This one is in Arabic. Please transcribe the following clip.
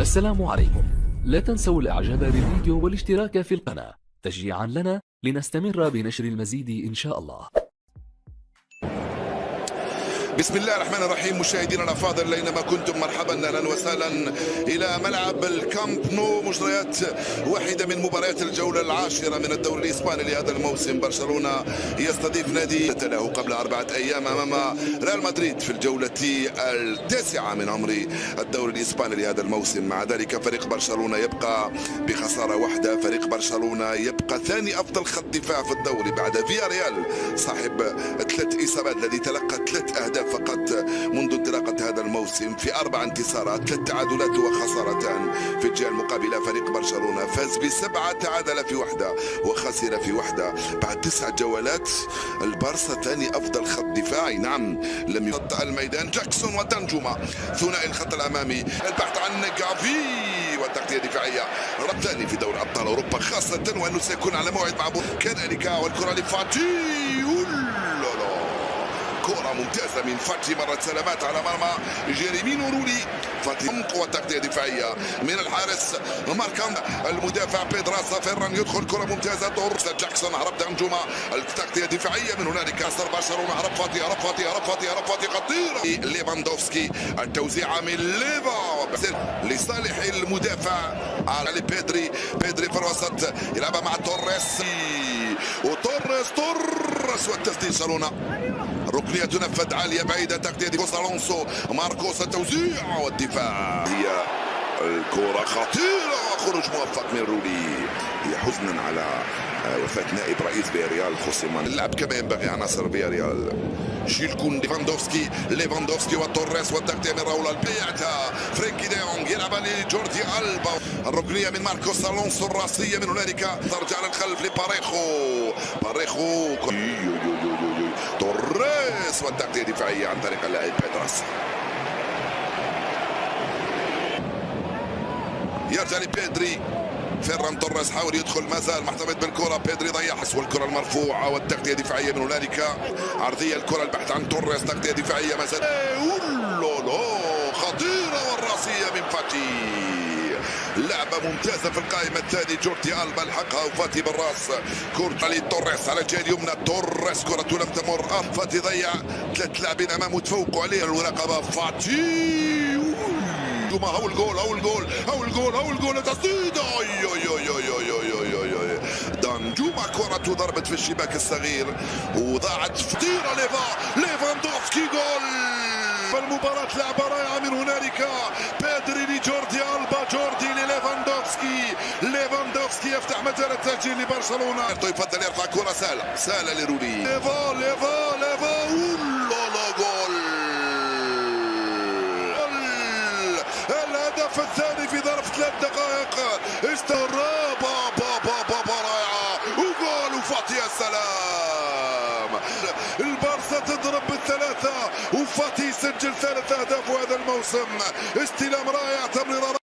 السلام عليكم. لا تنسوا الاعجاب بالفيديو والاشتراك في القناة تشجيعا لنا لنستمر بنشر المزيد ان شاء الله. بسم الله الرحمن الرحيم. مشاهدينا الافاضل اينما كنتم، مرحبا اهلا وسهلا الى ملعب الكامب نو. مجريات واحده من مباريات الجوله العاشره من الدوري الاسباني لهذا الموسم. برشلونه يستضيف نادي له قبل 4 ايام امام ريال مدريد في الجوله التاسعه من عمر الدوري الاسباني لهذا الموسم. مع ذلك فريق برشلونه يبقى بخساره واحده. فريق برشلونه يبقى ثاني افضل خط دفاع في الدوري بعد فيا ريال صاحب 3 اصابات الذي تلقى 3 اهداف فقط منذ انطلاقة هذا الموسم في 4 انتصارات، 3 تعادلات وخسارتان. في الجهة المقابلة فريق برشلونة فاز ب7، تعادل في 1 وخسر في 1. بعد 9 جولات البارسا ثاني أفضل خط دفاعي. نعم، لم يقطع الميدان. جاكسون ودانجوما ثنائي الخط الأمامي. البحث عن جافي والتغطية الدفاعية الثاني في دوري أبطال أوروبا، خاصة وأنه سيكون على موعد مع كذلك. والكرة لفاتي، كرة ممتازة من فاتي، مرت سلامات على مرمى جيريمي نورولي. فاتي عمق وتغطية دفاعية من الحارس ماركان. المدافع بيدراسا فيران يدخل، كرة ممتازة. دورس جاكسون هرب دانجوما، التغطية الدفاعية من هنالك. أسر برشلونة، هرب فاتي هرب فاتي هرب فاتي هرب فاتي، خطيرة. ليفاندوفسكي، التوزيعة من ليفا لصالح المدافع على بيدري. بيدري في الوسط يلعبها مع توريس، وتوريس والتسديد. برشلونة ركنية تنفذ عالية بعيدة، تغطية كوس الونسو. ماركوس التوزيع والدفاع. هي الكرة خطيرة، خروج موفق من رولي. هي حزنا على وفاة نائب رئيس فياريال خوسيمان. اللعب كما ينبغي عناصر فياريال. شيلكون ليفاندوفسكي وتوريس والتغطية من راول البيعتا. فرينكي ديونغ يلعب لجوردي ألبا. الركنية من ماركوس الونسو الراسية من هنالك، ترجع للخلف باريخو توريس والتغطية الدفاعية عن طريق اللاعب بيدراس. يرجع لبيدري. فيران توريس حاول يدخل، ما زال محتفظ بالكرة. بيدري ضيع، والكرة المرفوعة والتغطية الدفاعية من هنالك. عرضية الكرة، البحث عن توريس، تغطية دفاعية ما زال. خطيرة والراسية من فاتي. لعبة ممتازة في القائمة الثاني. جوردي ألبا الحقها وفاتي بالراس. كرة لتوريس على الجهة اليمنى. توريس كرة لم تمر. فاتي ضيع 3 لاعبين أمامه تفوقوا عليه. المراقبة فاتي. هو الجول تسديد. دانجوما كرة ضربت في الشباك الصغير وضاعت. خطيرة ليفاندوفسكي، جول. فالمباراة لعبة رائعة من هنالك. بيدري لجوردي ألبا، جوردي ليفاندوفسكي يفتح مجال التسجيل لبرشلونة. يفضل يرفع كرة سهلة لرولي. ليفا جول. الهدف الثاني في ظرف 3 دقائق. رائعة وجول وفاتي. السلام. البارسا تضرب ب3 وفاتي يسجل 3 أهداف هذا الموسم. استلام رائع، تمريرة